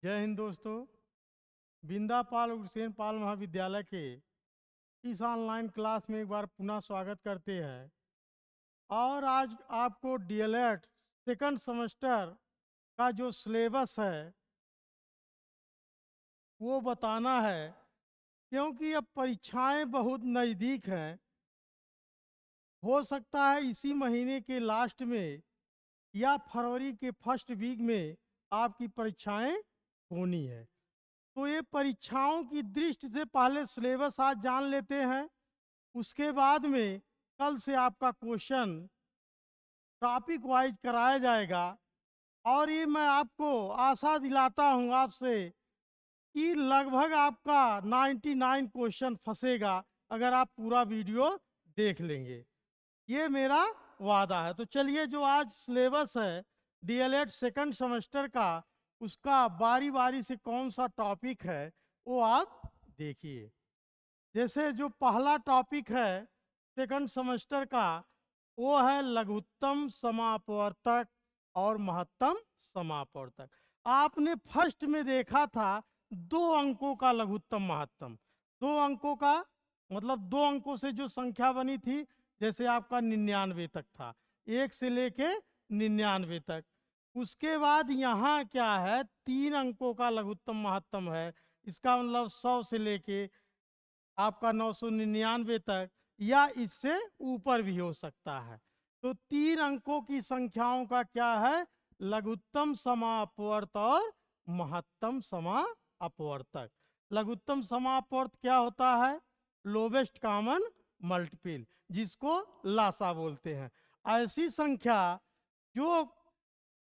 जय हिंद दोस्तों। बिंदा पाल हुसैन पाल महाविद्यालय के इस ऑनलाइन क्लास में एक बार पुनः स्वागत करते हैं। और आज आपको डीएलएड सेकंड सेमेस्टर का जो सिलेबस है वो बताना है, क्योंकि अब परीक्षाएं बहुत नज़दीक हैं। हो सकता है इसी महीने के लास्ट में या फरवरी के फर्स्ट वीक में आपकी परीक्षाएं होनी है। तो ये परीक्षाओं की दृष्टि से पहले सिलेबस आज जान लेते हैं, उसके बाद में कल से आपका क्वेश्चन टॉपिक वाइज कराया जाएगा। और ये मैं आपको आशा दिलाता हूँ आपसे कि लगभग आपका 99 क्वेश्चन फंसेगा अगर आप पूरा वीडियो देख लेंगे, ये मेरा वादा है। तो चलिए, जो आज सिलेबस है डीएलएड सेकंड सेमेस्टर का, उसका बारी बारी से कौन सा टॉपिक है वो आप देखिए। जैसे जो पहला टॉपिक है सेकंड सेमेस्टर का, वो है लघुत्तम समापवर्तक और महत्तम समापवर्तक। आपने फर्स्ट में देखा था 2 अंकों का लघुत्तम महत्तम, 2 अंकों का मतलब 2 अंकों से जो संख्या बनी थी, जैसे आपका 99 तक था, 1 से लेके 99 तक। उसके बाद यहाँ क्या है, 3 अंकों का लघुत्तम महत्तम है। इसका मतलब 100 से लेके आपका 999 तक, या इससे ऊपर भी हो सकता है। तो 3 अंकों की संख्याओं का क्या है, लघुत्तम समापवर्त और महत्तम समापवर्तक। लघुत्तम समापवर्त क्या होता है, लोवेस्ट कॉमन मल्टीपल, जिसको लासा बोलते हैं। ऐसी संख्या जो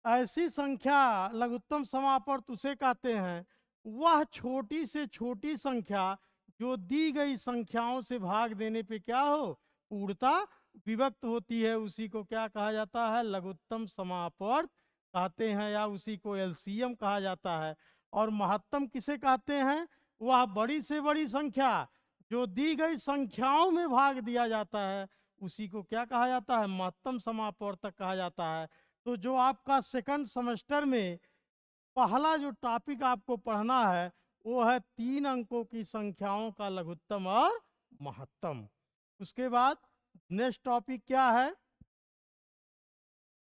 ऐसी संख्या लघुत्तम समापवर्त उसे कहते हैं, वह छोटी से छोटी संख्या जो दी गई संख्याओं से भाग देने पे क्या हो, पूर्णता विभक्त होती है, उसी को क्या कहा जाता है, लघुत्तम समापवर्त कहते हैं, या उसी को एलसीएम कहा जाता है। और महत्तम किसे कहते हैं, वह बड़ी से बड़ी संख्या जो दी गई संख्याओं में भाग दिया जाता है, उसी को क्या कहा जाता है, महत्तम समापवर्तक कहा जाता है। तो जो आपका सेकंड सेमेस्टर में पहला जो टॉपिक आपको पढ़ना है, वो है 3 अंकों की संख्याओं का लघुत्तम और महत्तम। उसके बाद नेक्स्ट टॉपिक क्या है,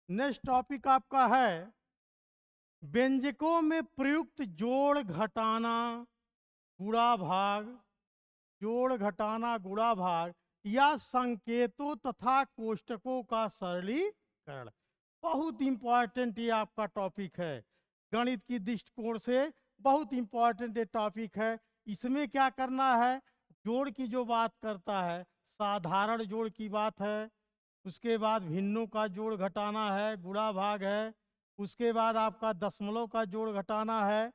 नेक्स्ट टॉपिक आपका है व्यंजकों में प्रयुक्त जोड़ घटाना गुणा भाग, जोड़ घटाना गुणा भाग या संकेतों तथा कोष्टकों का सरलीकरण। बहुत इंपॉर्टेंट ये आपका टॉपिक है, गणित की दृष्टिकोण से बहुत इंपॉर्टेंट ये टॉपिक है। इसमें क्या करना है, जोड़ की जो बात करता है, साधारण जोड़ की बात है। उसके बाद भिन्नों का जोड़ घटाना है, गुणा भाग है। उसके बाद आपका दशमलव का जोड़ घटाना है।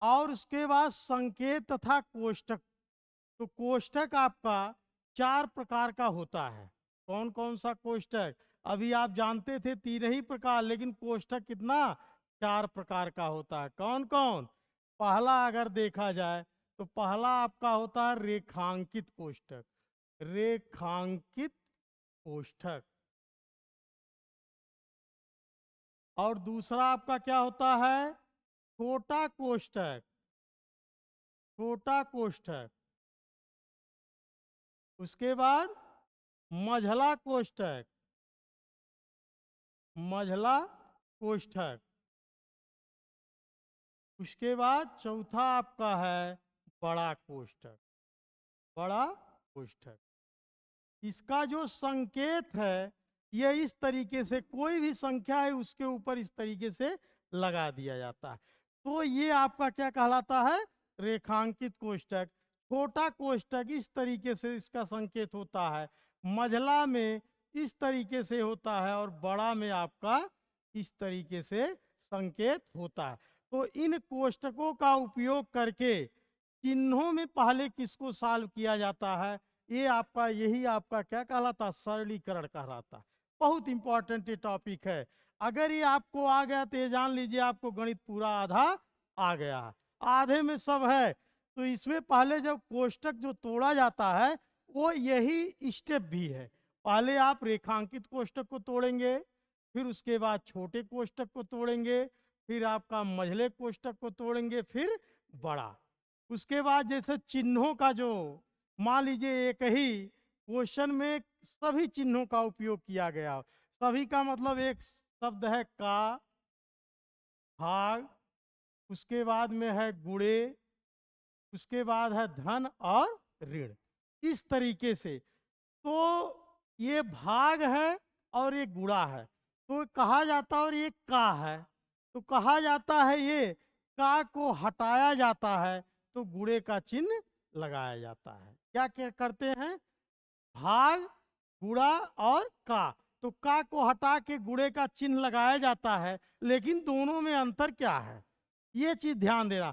और उसके बाद संकेत तथा कोष्टक। तो कोष्टक आपका 4 प्रकार का होता है। कौन कौन सा कोष्टक, अभी आप जानते थे 3 ही प्रकार, लेकिन कोष्टक कितना, 4 प्रकार का होता है। कौन कौन, पहला अगर देखा जाए तो पहला आपका होता है रेखांकित कोष्टक, रेखांकित कोष्ठक। और दूसरा आपका क्या होता है, छोटा कोष्ठक, छोटा कोष्ठक। उसके बाद मझला कोष्ठक, मझला कोष्ठक। उसके बाद चौथा आपका है बड़ा कोष्ठक, बड़ा कोष्ठक। इसका जो संकेत है, ये इस तरीके से, कोई भी संख्या है उसके ऊपर इस तरीके से लगा दिया जाता है। तो ये आपका क्या कहलाता है, रेखांकित कोष्ठक। छोटा कोष्ठक इस तरीके से इसका संकेत होता है, मझला में इस तरीके से होता है, और बड़ा में आपका इस तरीके से संकेत होता है। तो इन कोष्ठकों का उपयोग करके चिन्हों में पहले किसको सॉल्व किया जाता है, ये आपका, यही आपका क्या कहलाता है, सरलीकरण कहलाता है। बहुत इंपॉर्टेंट ये टॉपिक है। अगर ये आपको आ गया तो ये जान लीजिए आपको गणित पूरा आधा आ गया है, आधे में सब है। तो इसमें पहले जब कोष्टक जो तोड़ा जाता है, वो यही स्टेप भी है। पहले आप रेखांकित कोष्टक को तोड़ेंगे, फिर उसके बाद छोटे कोष्टक को तोड़ेंगे, फिर आपका मझले कोष्ठक को तोड़ेंगे, फिर बड़ा। उसके बाद जैसे चिन्हों का जो, मान लीजिए एक ही क्वेश्चन में सभी चिन्हों का उपयोग किया गया, सभी का मतलब एक शब्द है का, भाग, उसके बाद में है गुणे, उसके बाद है धन और ऋण। इस तरीके से तो ये भाग है और ये गुणा है, तो कहा जाता है, और ये का है तो कहा जाता है ये का को हटाया जाता है तो गुणे का चिन्ह लगाया जाता है। क्या क्या करते हैं, भाग, गुणा और का, तो का को हटा के गुणे का चिन्ह लगाया जाता है, लेकिन दोनों में अंतर क्या है ये चीज ध्यान देना।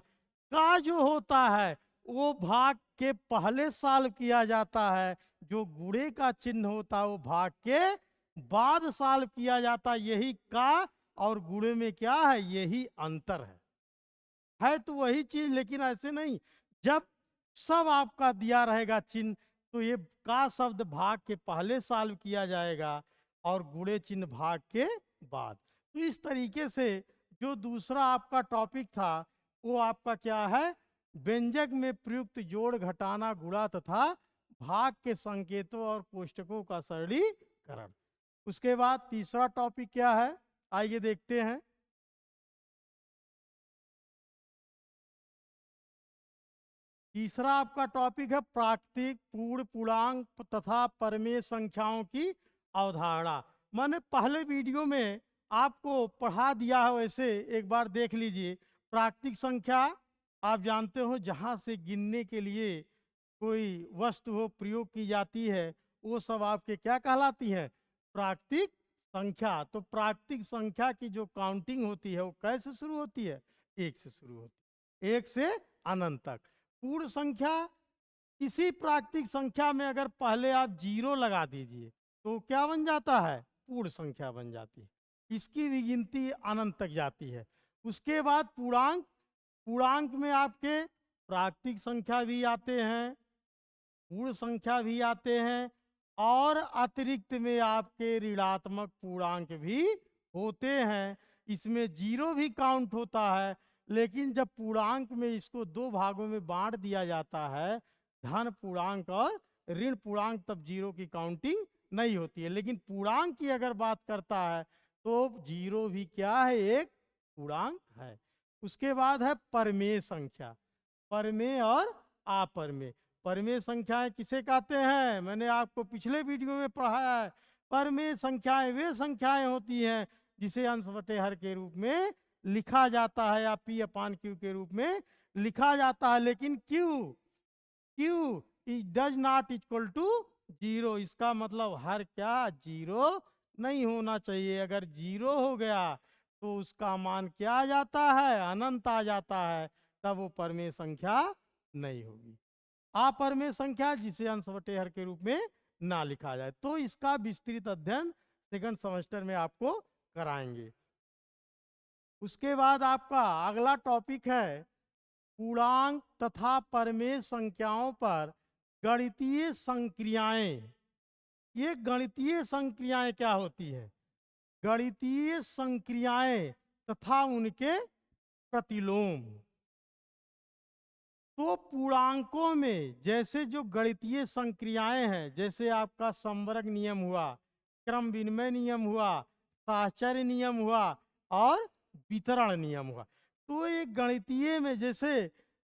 का जो होता है वो भाग के पहले साल किया जाता है, जो गुणे का चिन्ह होता है वो भाग के बाद साल किया जाता है। यही का और गुणे में क्या है, यही अंतर है तो वही चीज, लेकिन ऐसे नहीं। जब सब आपका दिया रहेगा चिन्ह तो ये का शब्द भाग के पहले साल किया जाएगा और गुणे चिन्ह भाग के बाद। तो इस तरीके से जो दूसरा आपका टॉपिक था वो आपका क्या है, व्यंजक में प्रयुक्त जोड़ घटाना गुणा तथा भाग के संकेतों और कोष्टकों का सरलीकरण। उसके बाद तीसरा टॉपिक क्या है, आइए देखते हैं। तीसरा आपका टॉपिक है प्राकृतिक, पूर्ण, पूर्णांक तथा परमेय संख्याओं की अवधारणा। मैंने पहले वीडियो में आपको पढ़ा दिया है, वैसे एक बार देख लीजिए। प्राकृतिक संख्या आप जानते हो जहाँ से गिनने के लिए कोई वस्तु हो प्रयोग की जाती है, वो सब आपके क्या कहलाती है, प्राकृतिक संख्या। तो प्राकृतिक संख्या की जो काउंटिंग होती है वो कैसे शुरू होती है, एक से शुरू होती है, एक से अनंत तक। पूर्ण संख्या, इसी प्राकृतिक संख्या में अगर पहले आप जीरो लगा दीजिए तो क्या बन जाता है, पूर्ण संख्या बन जाती है। इसकी भी गिनती अनंत तक जाती है। उसके बाद पूर्णांक, पूर्णांक में आपके प्राकृतिक संख्या भी आते हैं, पूर्ण संख्या भी आते हैं, और अतिरिक्त में आपके ऋणात्मक पूर्णांक भी होते हैं। इसमें जीरो भी काउंट होता है, लेकिन जब पूर्णांक में इसको दो भागों में बांट दिया जाता है, धन पूर्णांक और ऋण पूर्णांक, तब जीरो की काउंटिंग नहीं होती है। लेकिन पूर्णांक की अगर बात करता है तो जीरो भी क्या है, एक पूर्णांक है। उसके बाद है परमेय संख्या, परमेय और अपरमेय। परमेय संख्याएं किसे कहते हैं, मैंने आपको पिछले वीडियो में पढ़ाया है। परमेय संख्याएं वे संख्याएं होती हैं जिसे अंश बटे हर के रूप में लिखा जाता है या पी अपान क्यू के रूप में लिखा जाता है, लेकिन Q, Q is does not equal to zero. इसका मतलब हर क्या, जीरो नहीं होना चाहिए। अगर जीरो हो गया तो उसका मान क्या आ जाता है, अनंत आ जाता है, तब वो परमेय संख्या नहीं होगी। अपरमेय संख्या जिसे अंश बटे हर के रूप में ना लिखा जाए, तो इसका विस्तृत अध्ययन सेकंड सेमेस्टर में आपको कराएंगे। उसके बाद आपका अगला टॉपिक है पूर्णांक तथा परमेय संख्याओं पर गणितीय संक्रियाएं। ये गणितीय संक्रियाएं क्या होती हैं, गणितीय संक्रियाएं तथा उनके प्रतिलोम। तो पूर्णांकों में जैसे जो गणितीय संक्रियाएं हैं, जैसे आपका संवर्ग नियम हुआ, क्रम विनिमय नियम हुआ, साहचर्य नियम हुआ और वितरण नियम हुआ। तो एक गणितीय में जैसे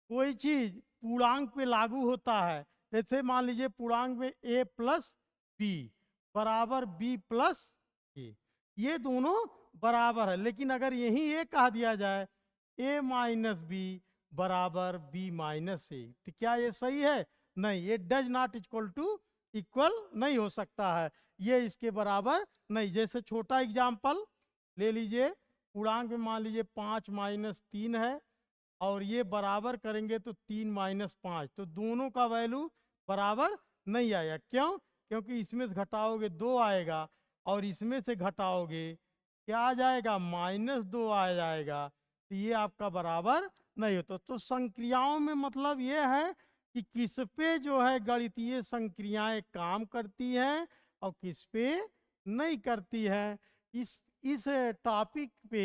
कोई चीज पूर्णांक पे लागू होता है, जैसे मान लीजिए पूर्णांक में a प्लस बी बराबर b प्लस ए, ये दोनों बराबर है। लेकिन अगर यही ये कह दिया जाए a माइनस बी बराबर b माइनस ए, तो क्या ये सही है, नहीं, ये डज नॉट इक्वल नहीं हो सकता है, ये इसके बराबर नहीं। जैसे छोटा एग्जाम्पल ले लीजिए, पूर्णांक में मान लीजिए 5 माइनस 3 है, और ये बराबर करेंगे तो 3 माइनस 5, तो दोनों का वैल्यू बराबर नहीं आएगा। क्यों, क्योंकि इसमें से घटाओगे 2 आएगा और इसमें से घटाओगे क्या आ जाएगा, -2 आ जाएगा, तो ये आपका बराबर नहीं होता। तो संक्रियाओं में मतलब ये है कि किस पे जो है गणितीय संक्रियाएं काम करती हैं और किस पे नहीं करती हैं। इस टॉपिक पे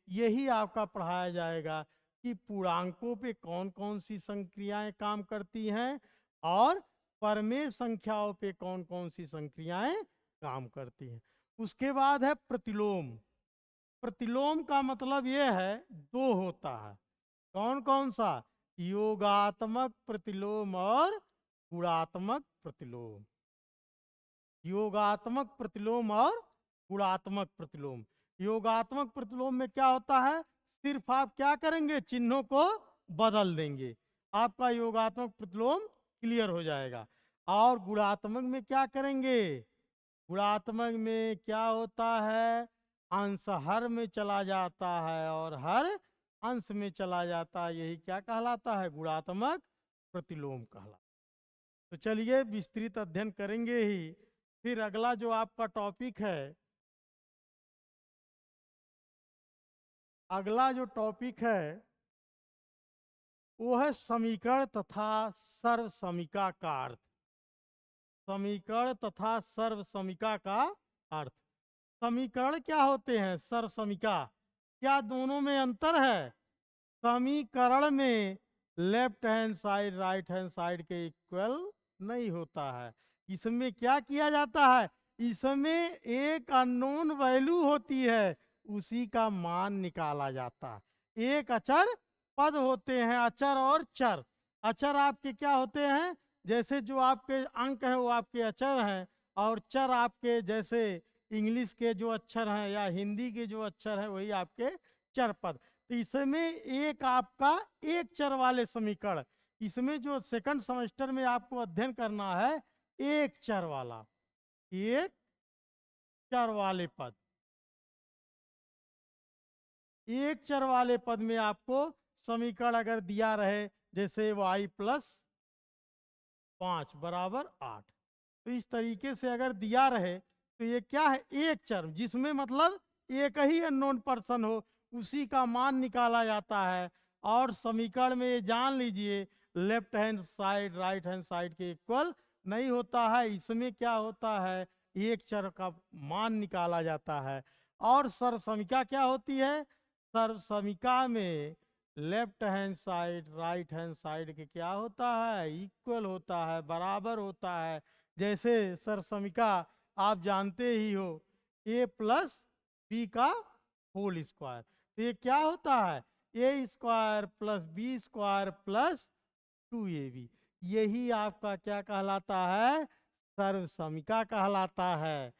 यही आपका पढ़ाया जाएगा कि पूर्णांकों पे कौन कौन सी संक्रियाएं काम करती हैं और परमेय संख्याओं पे कौन कौन सी संक्रियाएं काम करती हैं। उसके बाद है प्रतिलोम। प्रतिलोम का मतलब यह है दो होता है। कौन कौन सा? योगात्मक प्रतिलोम और गुणात्मक प्रतिलोम। योगात्मक प्रतिलोम और गुणात्मक प्रतिलोम। योगात्मक प्रतिलोम में क्या होता है? सिर्फ आप क्या करेंगे? चिन्हों को बदल देंगे, आपका योगात्मक प्रतिलोम क्लियर हो जाएगा। और गुणात्मक में क्या करेंगे? गुणात्मक में क्या होता है? अंश हर में चला जाता है और हर अंश में चला जाता है, यही क्या कहलाता है? गुणात्मक प्रतिलोम कहलाता है। तो चलिए विस्तृत अध्ययन करेंगे ही। फिर अगला जो आपका टॉपिक है, अगला जो टॉपिक है वो है समीकरण तथा सर्वसमीका का अर्थ। समीकरण तथा सर्वसमीका का अर्थ। समीकरण क्या होते हैं? सर्वसमीका, क्या दोनों में अंतर है? समीकरण में left hand side right hand side के इक्वल नहीं होता है। इसमें क्या किया जाता है? इसमें एक अननोन वैल्यू होती है, उसी का मान निकाला जाता है। एक अचर पद होते हैं, अचर और चर। अचर आपके क्या होते हैं? जैसे जो आपके अंक हैं वो आपके अचर हैं, और चर आपके जैसे इंग्लिश के जो अक्षर हैं या हिंदी के जो अक्षर हैं वही आपके चर पद। तो इसमें एक आपका एक चर वाले समीकरण, इसमें जो सेकंड सेमेस्टर में आपको अध्ययन करना है एक चर वाला, एक चर वाले पद। एक चर वाले पद में आपको समीकरण अगर दिया रहे जैसे y + 5 = 8, तो इस तरीके से अगर दिया रहे तो ये क्या है? एक चर, जिसमें मतलब एक ही अननोन पर्सन हो, उसी का मान निकाला जाता है। और समीकरण में ये जान लीजिए left hand side right hand side के इक्वल नहीं होता है। इसमें क्या होता है? एक चर का मान निकाला जाता है। और सर्वसमीका क्या होती है? सर्वसमीका में left hand side right hand side के क्या होता है? इक्वल होता है, बराबर होता है। जैसे सर्वसमीका आप जानते ही हो, a + b का होल स्क्वायर। तो ये क्या होता है? a² + b² + 2ab। यही आपका क्या कहलाता है? सर्वसमीका कहलाता है।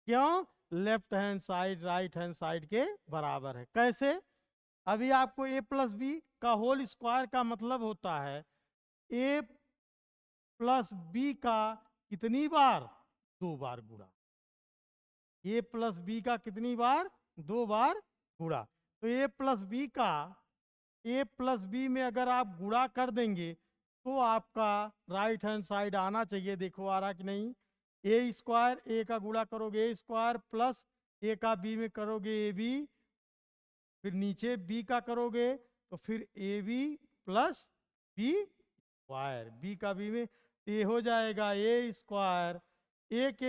क्यों? Left hand side right hand side के बराबर है। कैसे? अभी आपको a + b का होल स्क्वायर का मतलब होता है a + b का कितनी बार? 2 बार गुणा। a + b का कितनी बार? 2 बार गुणा। तो a + b का a + b में अगर आप गुणा कर देंगे तो आपका राइट हैंड साइड आना चाहिए। देखो आ रहा कि नहीं? a², a का गुणा करोगे a² प्लस a का b में करोगे ab, फिर नीचे b का करोगे तो फिर ab + b², b का b में ये हो जाएगा a², एक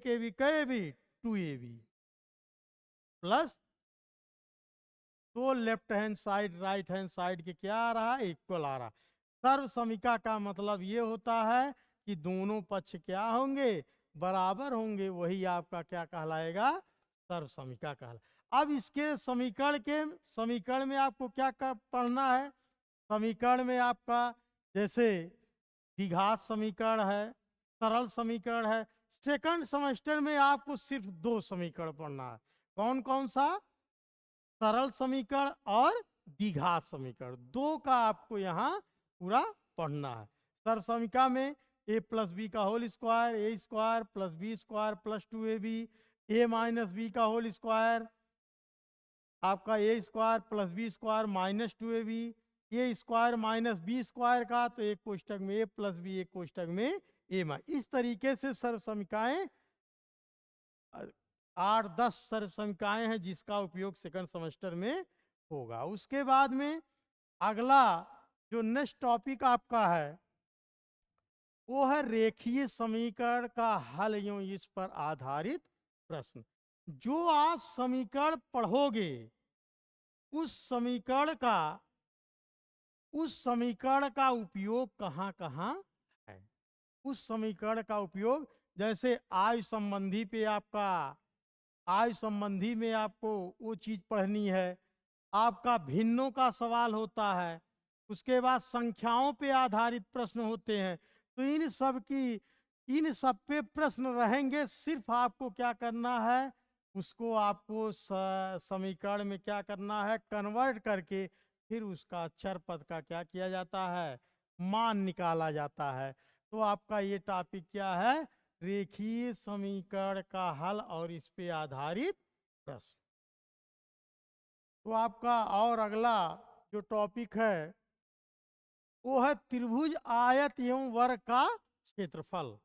ab कै ab 2ab प्लस, तो left hand side right hand side के क्या आ रहा है? इक्वल आ रहा। सर्वसमीका का मतलब ये होता है कि दोनों पक्ष क्या होंगे? बराबर होंगे। वही आपका क्या कहलाएगा? सर्वसमीका कहला। अब इसके समीकरण में आपको क्या पढ़ना है? समीकरण में आपका जैसे द्विघात समीकरण है, सरल समीकरण है। सेकंड सेमेस्टर में आपको सिर्फ 2 समीकरण पढ़ना है। कौन कौन सा? सरल समीकरण और द्विघात समीकरण, 2 का आपको यहाँ पूरा पढ़ना है। सरल समीकरण में a + b का whole square, a² + b² + 2ab, a - b का होल स्क्वायर आपका a² + b² - 2ab, a² - b² का तो एक कोष्टक में a + b, एक कोष्टक में a। इस तरीके से सर्व समीकरण 8-10 सर्व समीकरण हैं जिसका उपयोग सेकंड सेमेस्टर में होगा। उसके बाद में अगला जो नेक्स्ट टॉपिक आपका है वो है रेखीय समीकरण का हल एवं इस पर आधारित प्रश्न। जो आप समीकरण पढ़ोगे उस समीकरण का उस समीकरण का उपयोग कहाँ कहाँ है। उस समीकरण का उपयोग, जैसे आय संबंधी पे आपका, आय संबंधी में आपको वो चीज पढ़नी है, आपका भिन्नों का सवाल होता है, उसके बाद संख्याओं पे आधारित प्रश्न होते हैं। तो इन सब पे प्रश्न रहेंगे, सिर्फ आपको क्या करना है, उसको आपको समीकरण में क्या करना है, कन्वर्ट करके फिर उसका अक्षर पद का क्या किया जाता है, मान निकाला जाता है। तो आपका ये टॉपिक क्या है, रेखीय समीकरण का हल और इस पे आधारित प्रश्न। तो आपका और अगला जो टॉपिक है वो है त्रिभुज आयत एवं वर्ग का क्षेत्रफल।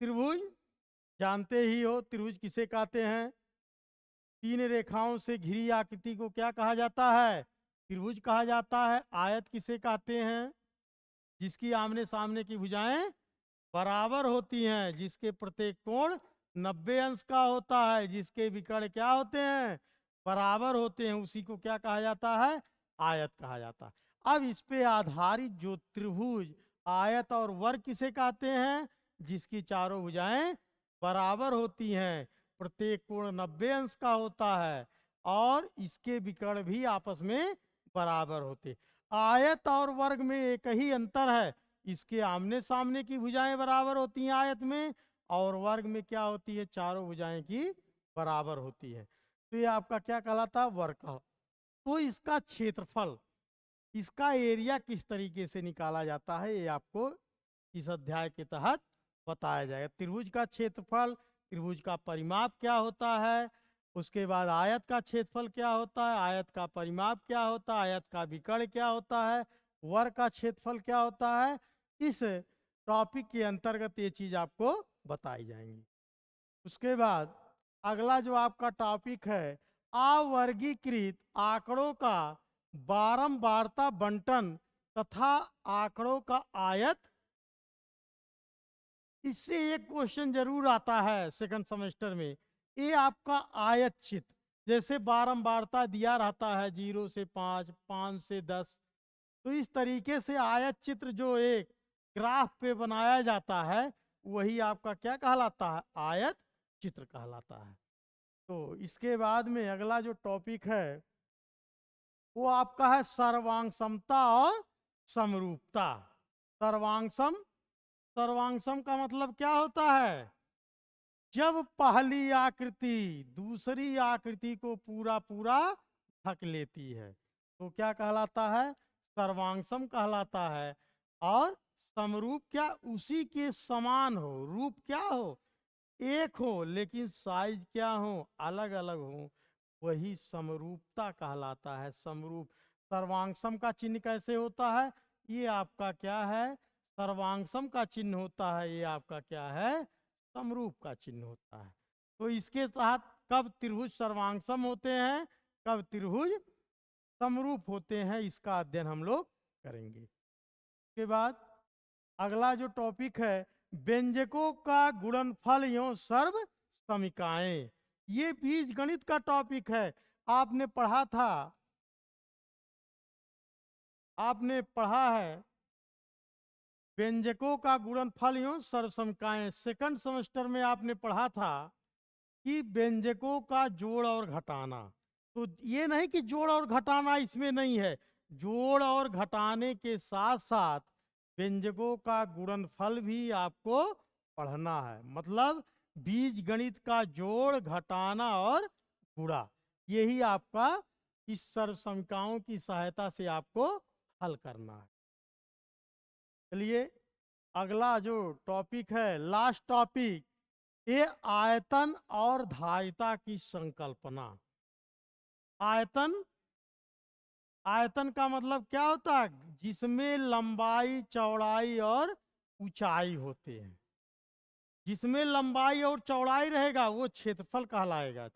त्रिभुज जानते ही हो, त्रिभुज किसे कहते हैं, तीन रेखाओं से घिरी आकृति को क्या कहा जाता है, त्रिभुज कहा जाता है। आयत किसे कहते हैं, जिसकी आमने सामने की भुजाएं बराबर होती हैं, जिसके प्रत्येक कोण 90 अंश का होता है, जिसके विकर्ण क्या होते हैं, बराबर होते हैं, उसी को क्या कहा जाता है, आयत कहा जाता है। अब इस पे आधारित जो त्रिभुज आयत और वर्ग किसे कहते हैं, जिसकी चारों भुजाएं बराबर होती हैं, प्रत्येक कोण 90 अंश का होता है और इसके विकर्ण भी आपस में बराबर होते। आयत और वर्ग में एक ही अंतर है, इसके आमने सामने की भुजाएं बराबर होती हैं आयत में, और वर्ग में क्या होती है, चारों भुजाएं की बराबर होती है। तो ये आपका क्या कहलाता है, वर्ग का। तो इसका क्षेत्रफल, इसका एरिया किस तरीके से निकाला जाता है, ये आपको इस अध्याय के तहत बताया जाएगा। त्रिभुज का क्षेत्रफल, त्रिभुज का परिमाप क्या होता है, उसके बाद आयत का क्षेत्रफल क्या होता है, आयत का परिमाप क्या होता है, आयत का विकर्ण क्या होता है, वर्ग का क्षेत्रफल क्या होता है, इस टॉपिक के अंतर्गत ये चीज आपको बताई जाएंगी। उसके बाद अगला जो आपका टॉपिक है, अवर्गीकृत आंकड़ों का बारंबारता बंटन तथा आंकड़ों का आयत। इससे एक क्वेश्चन जरूर आता है सेकंड सेमेस्टर में, ये आपका आयत चित्र, जैसे बारंबारता दिया रहता है 0 से 5, 5 से 10, तो इस तरीके से आयत चित्र जो एक ग्राफ पे बनाया जाता है वही आपका क्या कहलाता है, आयत चित्र कहलाता है। तो इसके बाद में अगला जो टॉपिक है वो आपका है सर्वांग समता और समरूपता। सर्वांगसम, सर्वांगसम का मतलब क्या होता है, जब पहली आकृति दूसरी आकृति को पूरा पूरा ढक लेती है तो क्या कहलाता है, सर्वांगसम कहलाता है। और समरूप क्या, उसी के समान हो, रूप क्या हो, एक हो, लेकिन साइज क्या हो, अलग अलग हो, वही समरूपता कहलाता है। समरूप, सर्वांगसम का चिन्ह कैसे होता है, ये आपका क्या है, सर्वांगसम का चिन्ह होता है, ये आपका क्या है, समरूप का चिन्ह होता है। तो इसके तहत कब त्रिभुज सर्वांगसम होते हैं, कब त्रिभुज समरूप होते हैं, इसका अध्ययन हम लोग करेंगे। के बाद अगला जो टॉपिक है, व्यंजकों का गुणनफल एवं सर्व समीकाएं। ये बीज गणित का टॉपिक है, आपने पढ़ा था, आपने पढ़ा है व्यंजकों का गुणनफल एवं सर्व समीकाएं। सेकंड सेमेस्टर में आपने पढ़ा था कि व्यंजकों का जोड़ और घटाना। तो ये नहीं कि जोड़ और घटाना इसमें नहीं है, जोड़ और घटाने के साथ साथ व्यंजकों का गुणनफल भी आपको पढ़ना है। मतलब बीज गणित का जोड़, घटाना और गुणा, यही आपका इस सर्व समीकरणों की सहायता से आपको हल करना है। चलिए अगला जो टॉपिक है, लास्ट टॉपिक, ये आयतन और धारिता की संकल्पना। आयतन, आयतन का मतलब क्या होता है, जिसमें लंबाई, चौड़ाई और ऊंचाई होते हैं। जिसमें लंबाई और चौड़ाई रहेगा वो क्षेत्रफल कहलाएगा,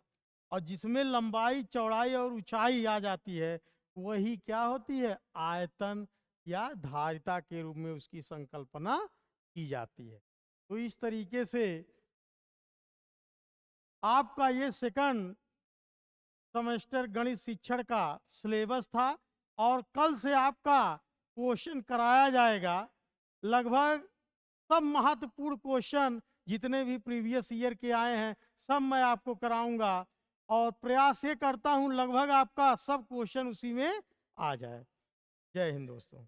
और जिसमें लंबाई, चौड़ाई और ऊंचाई आ जाती है वही क्या होती है, आयतन या धारिता के रूप में उसकी संकल्पना की जाती है। तो इस तरीके से आपका ये सेकंड सेमेस्टर गणित शिक्षण का सिलेबस था और कल से आपका क्वेश्चन कराया जाएगा। लगभग सब महत्वपूर्ण क्वेश्चन जितने भी प्रीवियस ईयर के आए हैं सब मैं आपको कराऊंगा और प्रयास ये करता हूं लगभग आपका सब क्वेश्चन उसी में आ जाए। जय हिंद दोस्तों।